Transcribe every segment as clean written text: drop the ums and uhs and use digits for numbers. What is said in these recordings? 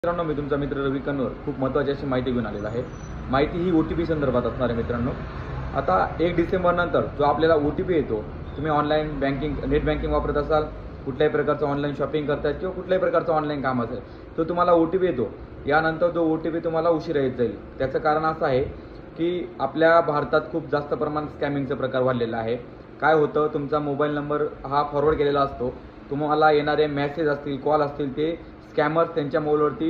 मित्रांनो, मी तुमचा मित्र रवी कन्नूर खूप महत्त्वाची अशी माहिती घेऊन आलेला आहे। माहिती ही OTP संदर्भात असणार आहे मित्रांनो। आता 1 डिसेंबर नंतर जो आपल्याला OTP येतो, तुम्ही ऑनलाईन बँकिंग नेट बँकिंग वापरत असाल, कुठल्याही प्रकारचं ऑनलाईन शॉपिंग करताय किंवा कुठल्याही प्रकारचं ऑनलाईन काम असेल, तो तुम्हाला OTP येतो। यानंतर जो OTP तुम्हाला उशिरा येत जाईल। त्याचं कारण असं आहे की आपल्या भारतात खूप जास्त प्रमाणात स्कॅमिंगचा प्रकार वाढलेला आहे। काय होतं, तुमचा मोबाईल नंबर हा फॉरवर्ड केलेला असतो, तुम्हाला येणारे मेसेज असतील, कॉल असतील, ते स्कॅमर्स त्यांच्या मोबाईलवरती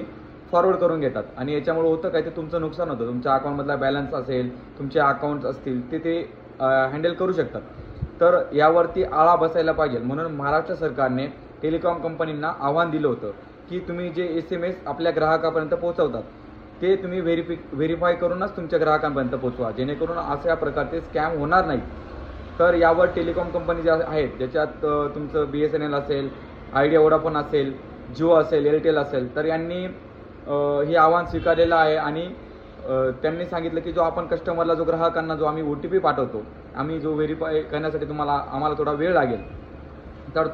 फॉरवर्ड करून घेतात आणि याच्यामुळे होतं काय, ते तुमचं नुकसान होतं। तुमच्या अकाउंटमधला बॅलन्स असेल, तुमचे अकाउंट्स असतील, ते हँडल करू शकतात। तर यावरती आळा बसायला पाहिजे म्हणून महाराष्ट्र सरकारने टेलिकॉम कंपनींना आव्हान दिलं होतं की तुम्ही जे SMS आपल्या ग्राहकापर्यंत पोहोचवतात ते तुम्ही व्हेरीफाय करूनच तुमच्या ग्राहकांपर्यंत पोहोचवा, जेणेकरून अशा प्रकारचे स्कॅम होणार नाहीत। तर यावर टेलिकॉम कंपनी ज्या आहेत, ज्याच्यात तुमचं BSNL असेल, आयडिया, वोडाफोन असेल, जिओ असेल, एअरटेल असेल, तर यांनी हे आव्हान स्वीकारलेलं आहे आणि त्यांनी सांगितलं की जो आपण कस्टमरला, जो ग्राहकांना जो आम्ही OTP पाठवतो, आम्ही जो व्हेरीफाय करण्यासाठी आम्हाला थोडा वेळ लागेल, तर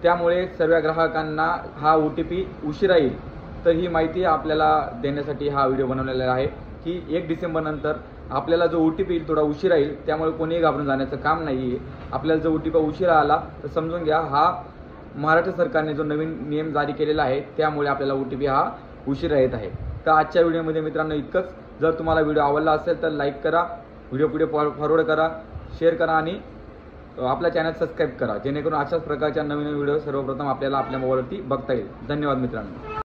त्यामुळे सर्व ग्राहकांना हा OTP उशिरा येईल। तर ही माहिती आपल्याला देण्यासाठी हा व्हिडिओ बनवलेला आहे की 1 डिसेंबर नंतर आपल्याला जो OTP येईल थोडा उशिरा येईल, त्यामुळे कोणीही घाबरून जाण्याचं काम नाही आहे। आपल्याला जो OTP उशिरा आला तर समजून घ्या, हा महाराष्ट्र सरकारने जो नवीन नियम जारी केलेला आहे त्यामुळे आपल्याला OTP हा उशिरा येत आहे। तर आजच्या व्हिडिओमध्ये मित्रांनो इतकंच। जर तुम्हाला व्हिडिओ आवडला असेल तर लाईक करा, व्हिडिओ पुढे फॉरवर्ड करा, शेअर करा आणि आपल्या चॅनल सबस्क्राईब करा, जेणेकरून अशाच प्रकारच्या नवीन व्हिडिओ सर्वप्रथम आपल्याला आपल्या मोबाईलवरती बघता येईल। धन्यवाद मित्रांनो।